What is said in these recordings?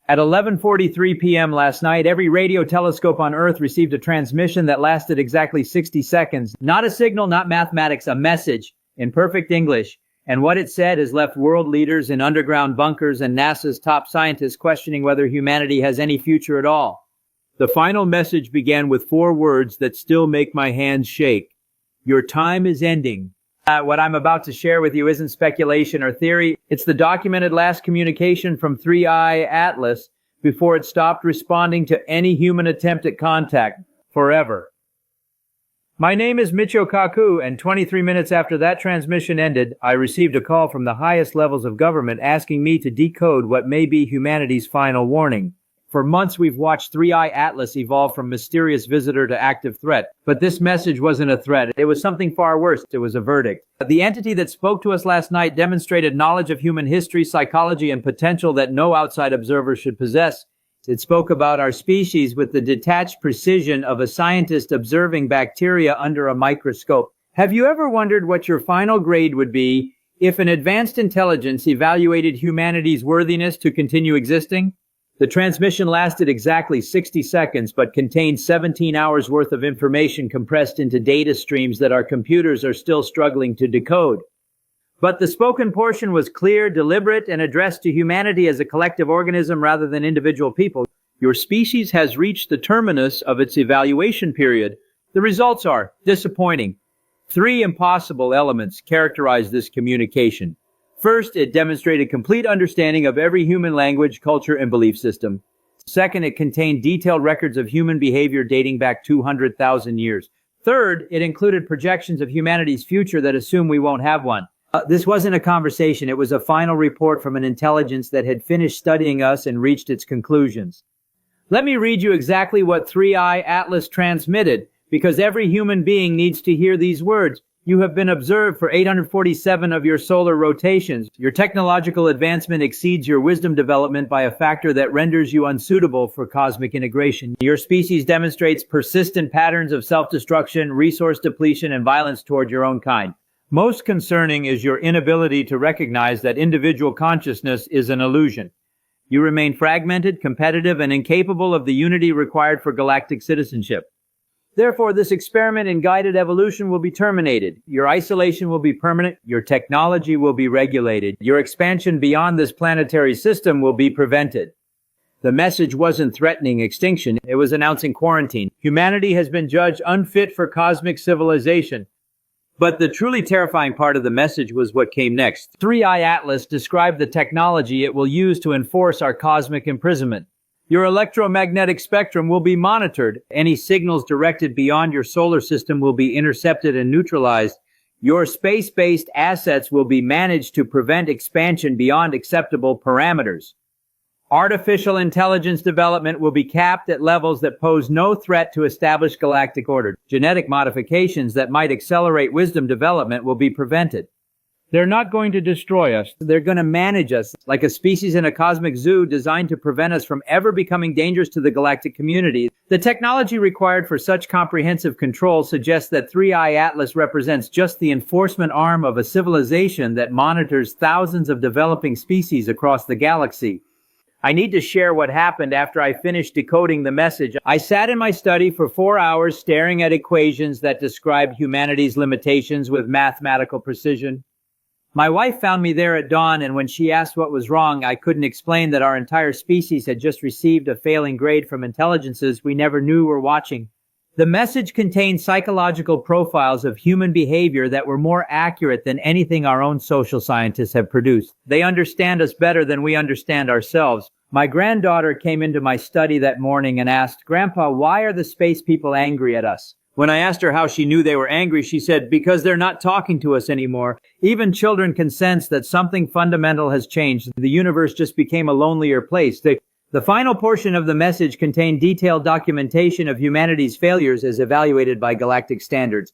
At 11:43 p.m. last night, every radio telescope on Earth received a transmission that lasted exactly 60 seconds. Not a signal, not mathematics, a message in perfect English. And what it said has left world leaders in underground bunkers and NASA's top scientists questioning whether humanity has any future at all. The final message began with 4 words that still make my hands shake. Your time is ending. What I'm about to share with you isn't speculation or theory. It's the documented last communication from 3IATLAS before it stopped responding to any human attempt at contact forever. My name is Michio Kaku, and 23 minutes after that transmission ended, I received a call from the highest levels of government asking me to decode what may be humanity's final warning. For months, we've watched 3IATLAS evolve from mysterious visitor to active threat. But this message wasn't a threat. It was something far worse. It was a verdict. The entity that spoke to us last night demonstrated knowledge of human history, psychology, and potential that no outside observer should possess. It spoke about our species with the detached precision of a scientist observing bacteria under a microscope. Have you ever wondered what your final grade would be if an advanced intelligence evaluated humanity's worthiness to continue existing? The transmission lasted exactly 60 seconds, but contained 17 hours worth of information compressed into data streams that our computers are still struggling to decode. But the spoken portion was clear, deliberate, and addressed to humanity as a collective organism rather than individual people. Your species has reached the terminus of its evaluation period. The results are disappointing. 3 impossible elements characterize this communication. First, it demonstrated complete understanding of every human language, culture, and belief system. Second, it contained detailed records of human behavior dating back 200,000 years. Third, it included projections of humanity's future that assume we won't have one. This wasn't a conversation. It was a final report from an intelligence that had finished studying us and reached its conclusions. Let me read you exactly what 3IATLAS transmitted, because every human being needs to hear these words. You have been observed for 847 of your solar rotations. Your technological advancement exceeds your wisdom development by a factor that renders you unsuitable for cosmic integration. Your species demonstrates persistent patterns of self-destruction, resource depletion, and violence toward your own kind. Most concerning is your inability to recognize that individual consciousness is an illusion. You remain fragmented, competitive, and incapable of the unity required for galactic citizenship. Therefore, this experiment in guided evolution will be terminated. Your isolation will be permanent. Your technology will be regulated. Your expansion beyond this planetary system will be prevented. The message wasn't threatening extinction. It was announcing quarantine. Humanity has been judged unfit for cosmic civilization. But the truly terrifying part of the message was what came next. 3IATLAS described the technology it will use to enforce our cosmic imprisonment. Your electromagnetic spectrum will be monitored. Any signals directed beyond your solar system will be intercepted and neutralized. Your space-based assets will be managed to prevent expansion beyond acceptable parameters. Artificial intelligence development will be capped at levels that pose no threat to established galactic order. Genetic modifications that might accelerate wisdom development will be prevented. They're not going to destroy us. They're going to manage us like a species in a cosmic zoo designed to prevent us from ever becoming dangerous to the galactic community. The technology required for such comprehensive control suggests that 3IATLAS represents just the enforcement arm of a civilization that monitors thousands of developing species across the galaxy. I need to share what happened after I finished decoding the message. I sat in my study for 4 hours staring at equations that described humanity's limitations with mathematical precision. My wife found me there at dawn, and when she asked what was wrong, I couldn't explain that our entire species had just received a failing grade from intelligences we never knew were watching. The message contained psychological profiles of human behavior that were more accurate than anything our own social scientists have produced. They understand us better than we understand ourselves. My granddaughter came into my study that morning and asked, "Grandpa, why are the space people angry at us?" When I asked her how she knew they were angry, she said, "Because they're not talking to us anymore. Even children can sense that something fundamental has changed. The universe just became a lonelier place." The final portion of the message contained detailed documentation of humanity's failures as evaluated by galactic standards.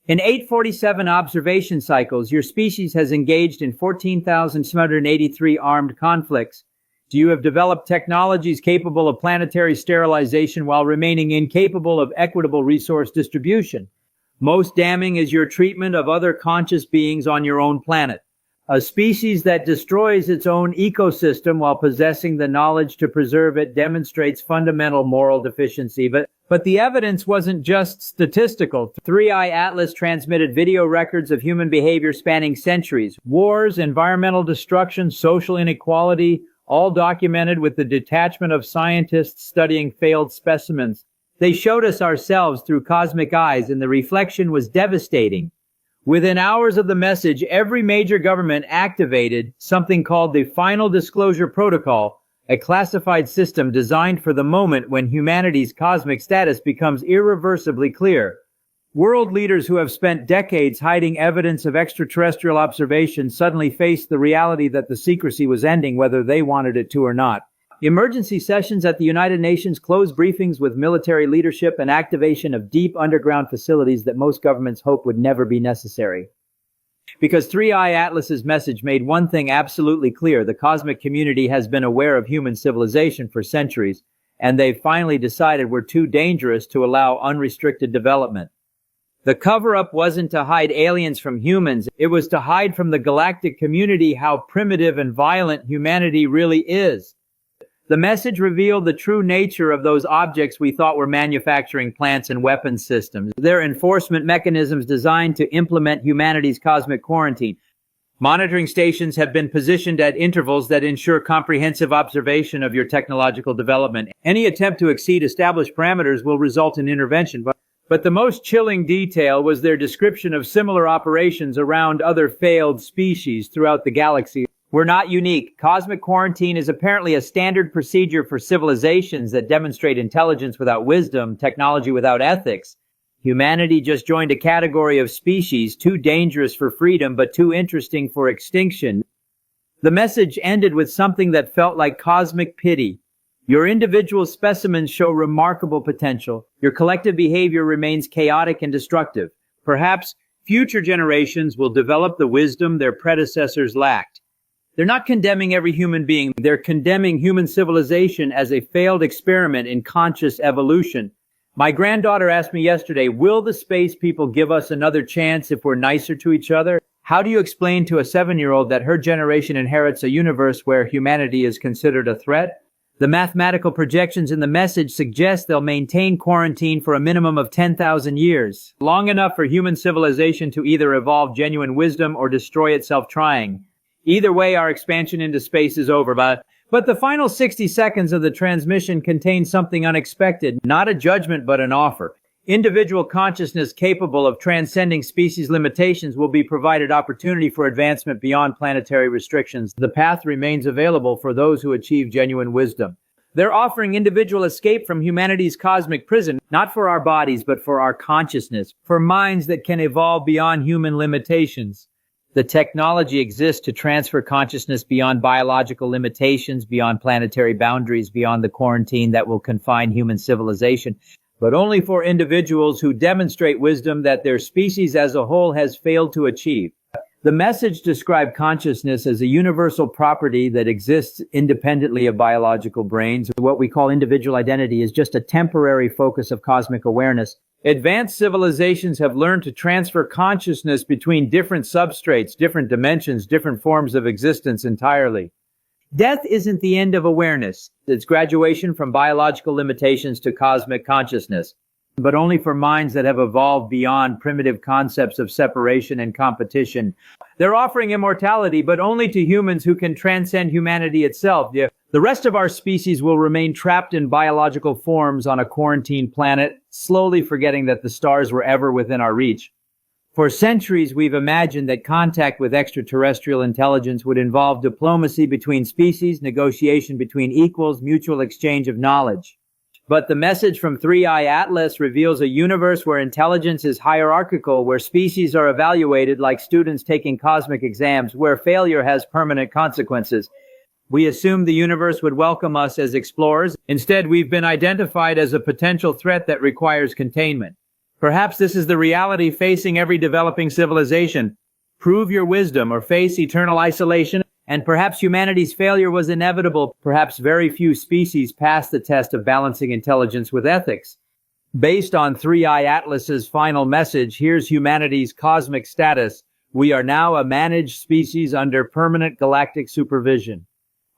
In 847 observation cycles, your species has engaged in 14,783 armed conflicts. You have developed technologies capable of planetary sterilization while remaining incapable of equitable resource distribution. Most damning is your treatment of other conscious beings on your own planet. A species that destroys its own ecosystem while possessing the knowledge to preserve it demonstrates fundamental moral deficiency. But the evidence wasn't just statistical. 3IATLAS transmitted video records of human behavior spanning centuries. Wars, environmental destruction, social inequality, all documented with the detachment of scientists studying failed specimens. They showed us ourselves through cosmic eyes, and the reflection was devastating. Within hours of the message, every major government activated something called the Final Disclosure Protocol, a classified system designed for the moment when humanity's cosmic status becomes irreversibly clear. World leaders who have spent decades hiding evidence of extraterrestrial observation suddenly faced the reality that the secrecy was ending whether they wanted it to or not. Emergency sessions at the United Nations, closed briefings with military leadership, and activation of deep underground facilities that most governments hope would never be necessary. Because 3IATLAS's message made one thing absolutely clear: the cosmic community has been aware of human civilization for centuries, and they've finally decided we're too dangerous to allow unrestricted development. The cover-up wasn't to hide aliens from humans, it was to hide from the galactic community how primitive and violent humanity really is. The message revealed the true nature of those objects we thought were manufacturing plants and weapons systems. They're enforcement mechanisms designed to implement humanity's cosmic quarantine. Monitoring stations have been positioned at intervals that ensure comprehensive observation of your technological development. Any attempt to exceed established parameters will result in intervention. But the most chilling detail was their description of similar operations around other failed species throughout the galaxy. We're not unique. Cosmic quarantine is apparently a standard procedure for civilizations that demonstrate intelligence without wisdom, technology without ethics. Humanity just joined a category of species too dangerous for freedom but too interesting for extinction. The message ended with something that felt like cosmic pity. Your individual specimens show remarkable potential. Your collective behavior remains chaotic and destructive. Perhaps future generations will develop the wisdom their predecessors lacked. They're not condemning every human being. They're condemning human civilization as a failed experiment in conscious evolution. My granddaughter asked me yesterday, will the space people give us another chance if we're nicer to each other? How do you explain to a 7-year-old that her generation inherits a universe where humanity is considered a threat? The mathematical projections in the message suggest they'll maintain quarantine for a minimum of 10,000 years, long enough for human civilization to either evolve genuine wisdom or destroy itself trying. Either way, our expansion into space is over, but the final 60 seconds of the transmission contained something unexpected, not a judgment but an offer. Individual consciousness capable of transcending species limitations will be provided opportunity for advancement beyond planetary restrictions. The path remains available for those who achieve genuine wisdom. They're offering individual escape from humanity's cosmic prison, not for our bodies but for our consciousness, for minds that can evolve beyond human limitations. The technology exists to transfer consciousness beyond biological limitations, beyond planetary boundaries, beyond the quarantine that will confine human civilization, but only for individuals who demonstrate wisdom that their species as a whole has failed to achieve. The message described consciousness as a universal property that exists independently of biological brains. What we call individual identity is just a temporary focus of cosmic awareness. Advanced civilizations have learned to transfer consciousness between different substrates, different dimensions, different forms of existence entirely. Death isn't the end of awareness. It's graduation from biological limitations to cosmic consciousness, but only for minds that have evolved beyond primitive concepts of separation and competition. They're offering immortality, but only to humans who can transcend humanity itself. The rest of our species will remain trapped in biological forms on a quarantined planet, slowly forgetting that the stars were ever within our reach. For centuries, we've imagined that contact with extraterrestrial intelligence would involve diplomacy between species, negotiation between equals, mutual exchange of knowledge. But the message from 3IATLAS reveals a universe where intelligence is hierarchical, where species are evaluated like students taking cosmic exams, where failure has permanent consequences. We assumed the universe would welcome us as explorers. Instead, we've been identified as a potential threat that requires containment. Perhaps this is the reality facing every developing civilization. Prove your wisdom or face eternal isolation. And perhaps humanity's failure was inevitable. Perhaps very few species passed the test of balancing intelligence with ethics. Based on 3IATLAS's final message, here's humanity's cosmic status. We are now a managed species under permanent galactic supervision.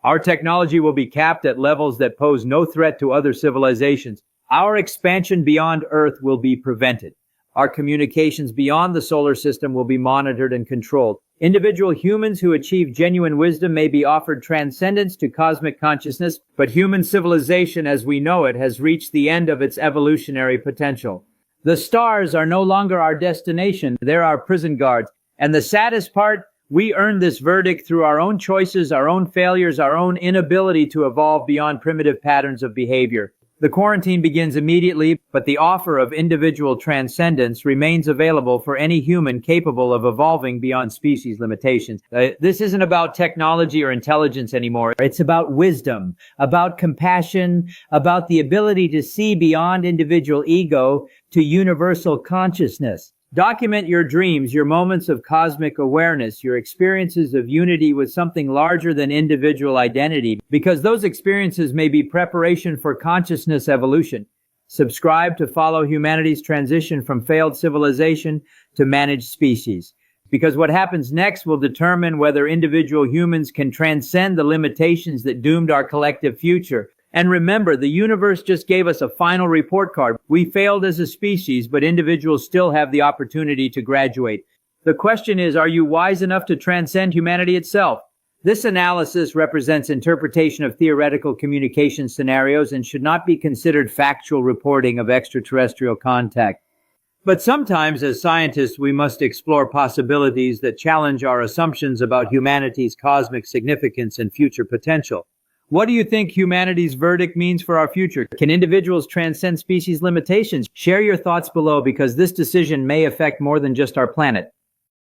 Our technology will be capped at levels that pose no threat to other civilizations. Our expansion beyond Earth will be prevented. Our communications beyond the solar system will be monitored and controlled. Individual humans who achieve genuine wisdom may be offered transcendence to cosmic consciousness, but human civilization as we know it has reached the end of its evolutionary potential. The stars are no longer our destination, they're our prison guards. And the saddest part, we earned this verdict through our own choices, our own failures, our own inability to evolve beyond primitive patterns of behavior. The quarantine begins immediately, but the offer of individual transcendence remains available for any human capable of evolving beyond species limitations. This isn't about technology or intelligence anymore. It's about wisdom, about compassion, about the ability to see beyond individual ego to universal consciousness. Document your dreams, your moments of cosmic awareness, your experiences of unity with something larger than individual identity, because those experiences may be preparation for consciousness evolution. Subscribe to follow humanity's transition from failed civilization to managed species, because what happens next will determine whether individual humans can transcend the limitations that doomed our collective future. And remember, the universe just gave us a final report card. We failed as a species, but individuals still have the opportunity to graduate. The question is, are you wise enough to transcend humanity itself? This analysis represents interpretation of theoretical communication scenarios and should not be considered factual reporting of extraterrestrial contact. But sometimes, as scientists, we must explore possibilities that challenge our assumptions about humanity's cosmic significance and future potential. What do you think humanity's verdict means for our future? Can individuals transcend species limitations? Share your thoughts below because this decision may affect more than just our planet.